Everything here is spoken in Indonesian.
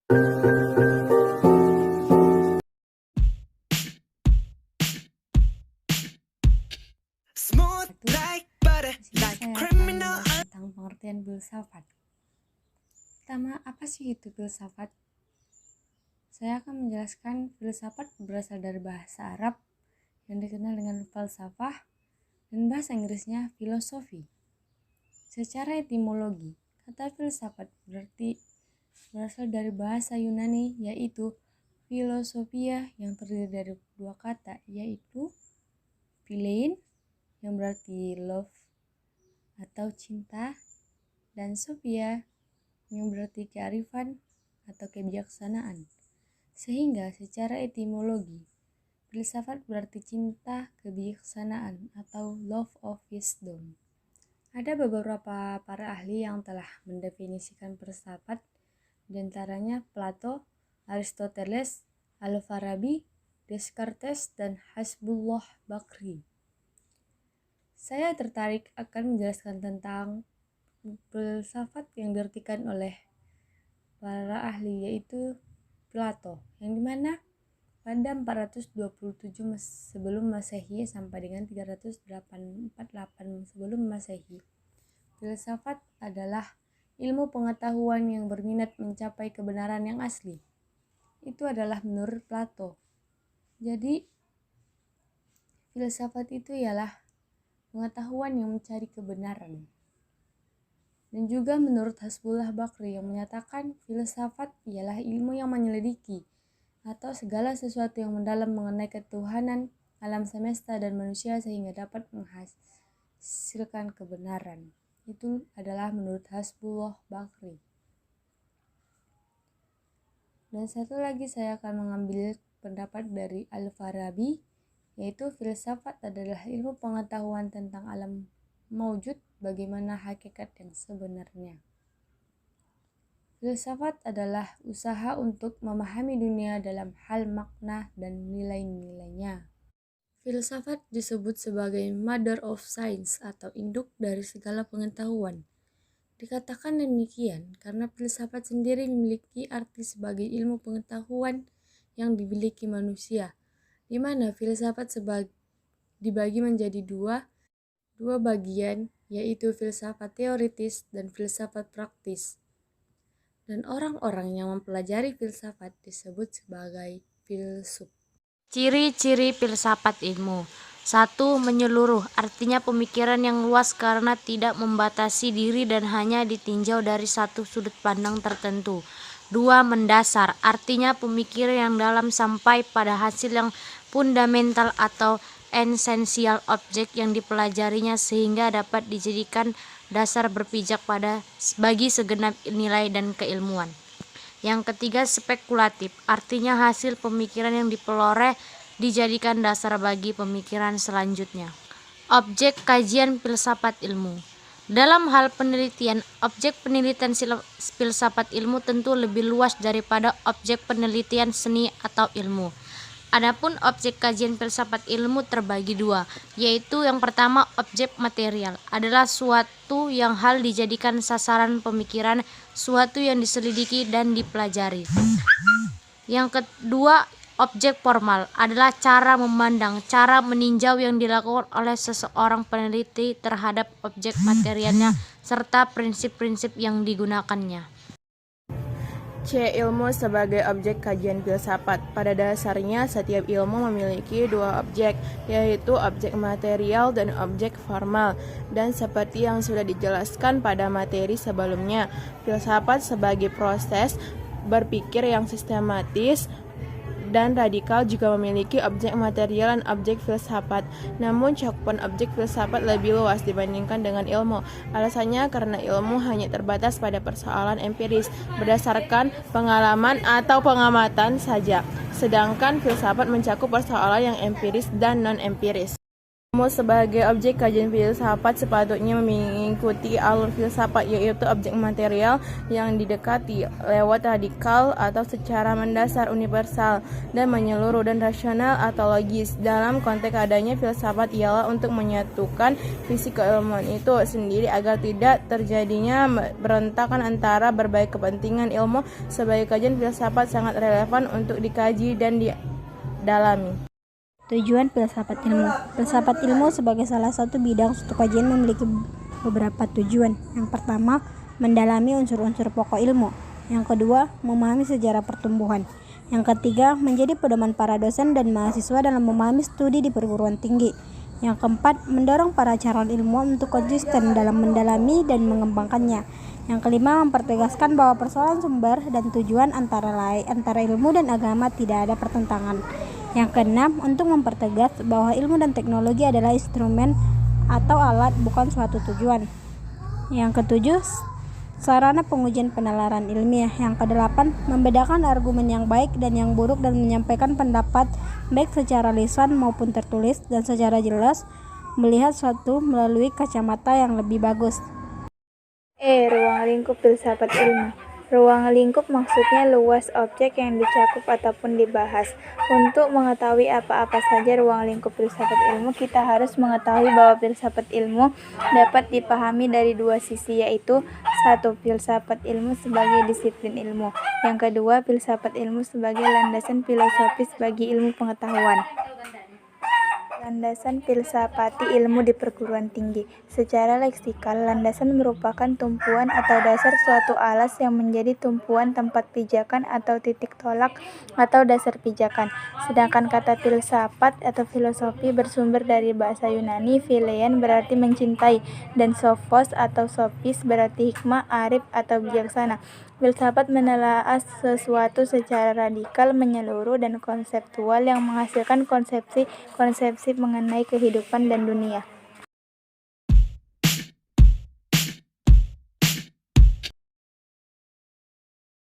Saya akan membahas tentang pengertian filsafat. Pertama, apa sih itu filsafat? Saya akan menjelaskan filsafat berasal dari bahasa Arab yang dikenal dengan falsafah dan bahasa Inggrisnya filosofi. Secara etimologi, kata filsafat berasal dari bahasa Yunani yaitu filosofia yang terdiri dari dua kata yaitu philein yang berarti love atau cinta dan sophia yang berarti kearifan atau kebijaksanaan. Sehingga secara etimologi, filsafat berarti cinta kebijaksanaan atau love of wisdom. Ada beberapa para ahli yang telah mendefinisikan filsafat, di antaranya Plato, Aristoteles, Al-Farabi, Descartes, dan Hasbullah Bakri. Saya tertarik akan menjelaskan tentang filsafat yang diartikan oleh para ahli yaitu Plato, yang dimana pada 427 sebelum Masehi sampai dengan 348 sebelum Masehi. Filsafat adalah ilmu pengetahuan yang berminat mencapai kebenaran yang asli. Itu adalah menurut Plato. Jadi, filsafat itu ialah pengetahuan yang mencari kebenaran. Dan juga menurut Hasbullah Bakri yang menyatakan filsafat ialah ilmu yang menyelidiki atau segala sesuatu yang mendalam mengenai ketuhanan, alam semesta dan manusia sehingga dapat menghasilkan kebenaran. Itu adalah menurut Hasbullah Bakri. Dan satu lagi saya akan mengambil pendapat dari Al-Farabi, yaitu filsafat adalah ilmu pengetahuan tentang alam maujud, bagaimana hakikat yang sebenarnya. Filsafat adalah usaha untuk memahami dunia dalam hal makna dan nilai-nilainya. Filsafat disebut sebagai mother of science atau induk dari segala pengetahuan. Dikatakan demikian karena filsafat sendiri memiliki arti sebagai ilmu pengetahuan yang dimiliki manusia, di mana filsafat dibagi menjadi dua bagian, yaitu filsafat teoritis dan filsafat praktis. Dan orang-orang yang mempelajari filsafat disebut sebagai filsuf. Ciri-ciri filsafat ilmu. 1. Menyeluruh, artinya pemikiran yang luas karena tidak membatasi diri dan hanya ditinjau dari satu sudut pandang tertentu. 2. Mendasar, artinya pemikiran yang dalam sampai pada hasil yang fundamental atau esensial objek yang dipelajarinya sehingga dapat dijadikan dasar berpijak bagi segenap nilai dan keilmuan. Yang ketiga, spekulatif, artinya hasil pemikiran yang diperoleh dijadikan dasar bagi pemikiran selanjutnya. Objek kajian filsafat ilmu. Dalam hal penelitian, objek penelitian filsafat ilmu tentu lebih luas daripada objek penelitian seni atau ilmu. Adapun objek kajian filsafat ilmu terbagi dua, yaitu yang pertama objek material adalah suatu yang hal dijadikan sasaran pemikiran, suatu yang diselidiki dan dipelajari. Yang kedua objek formal adalah cara memandang, cara meninjau yang dilakukan oleh seseorang peneliti terhadap objek materialnya serta prinsip-prinsip yang digunakannya. C. Ilmu sebagai objek kajian filsafat. Pada dasarnya, setiap ilmu memiliki dua objek, yaitu objek material dan objek formal. Dan seperti yang sudah dijelaskan pada materi sebelumnya, filsafat sebagai proses berpikir yang sistematis dan radikal juga memiliki objek material dan objek filsafat. Namun cakupan objek filsafat lebih luas dibandingkan dengan ilmu. Alasannya karena ilmu hanya terbatas pada persoalan empiris berdasarkan pengalaman atau pengamatan saja, sedangkan filsafat mencakup persoalan yang empiris dan non-empiris. Ilmu sebagai objek kajian filsafat sepatutnya mengikuti alur filsafat, yaitu objek material yang didekati lewat radikal atau secara mendasar, universal, dan menyeluruh, dan rasional atau logis. Dalam konteks adanya filsafat ialah untuk menyatukan visi keilmuan itu sendiri agar tidak terjadinya berontakan antara berbagai kepentingan. Ilmu sebagai kajian filsafat sangat relevan untuk dikaji dan didalami. Tujuan filsafat ilmu. Filsafat ilmu sebagai salah satu bidang studi kajian memiliki beberapa tujuan. Yang pertama, mendalami unsur-unsur pokok ilmu. Yang kedua, memahami sejarah pertumbuhan. Yang ketiga, menjadi pedoman para dosen dan mahasiswa dalam memahami studi di perguruan tinggi. Yang keempat, mendorong para calon ilmuwan untuk konsisten dalam mendalami dan mengembangkannya. Yang kelima, mempertegaskan bahwa persoalan sumber dan tujuan antara ilmu dan agama tidak ada pertentangan. Yang keenam, untuk mempertegas bahwa ilmu dan teknologi adalah instrumen atau alat, bukan suatu tujuan. Yang ketujuh, sarana pengujian penalaran ilmiah. Yang kedelapan, membedakan argumen yang baik dan yang buruk dan menyampaikan pendapat baik secara lisan maupun tertulis dan secara jelas, melihat suatu melalui kacamata yang lebih bagus. Ruang lingkup filsafat ilmu. Ruang lingkup maksudnya luas objek yang dicakup ataupun dibahas. Untuk mengetahui apa-apa saja ruang lingkup filsafat ilmu, kita harus mengetahui bahwa filsafat ilmu dapat dipahami dari dua sisi, yaitu satu, filsafat ilmu sebagai disiplin ilmu. Yang kedua, filsafat ilmu sebagai landasan filosofis bagi ilmu pengetahuan. Landasan filsafati ilmu di perguruan tinggi. Secara leksikal, landasan merupakan tumpuan atau dasar suatu alas yang menjadi tumpuan tempat pijakan atau titik tolak atau dasar pijakan. Sedangkan kata filsafat atau filosofi bersumber dari bahasa Yunani, philein berarti mencintai, dan sophos atau sophis berarti hikmah, arif atau bijaksana. Filsafat menelaah sesuatu secara radikal, menyeluruh, dan konseptual yang menghasilkan konsepsi-konsepsi mengenai kehidupan dan dunia.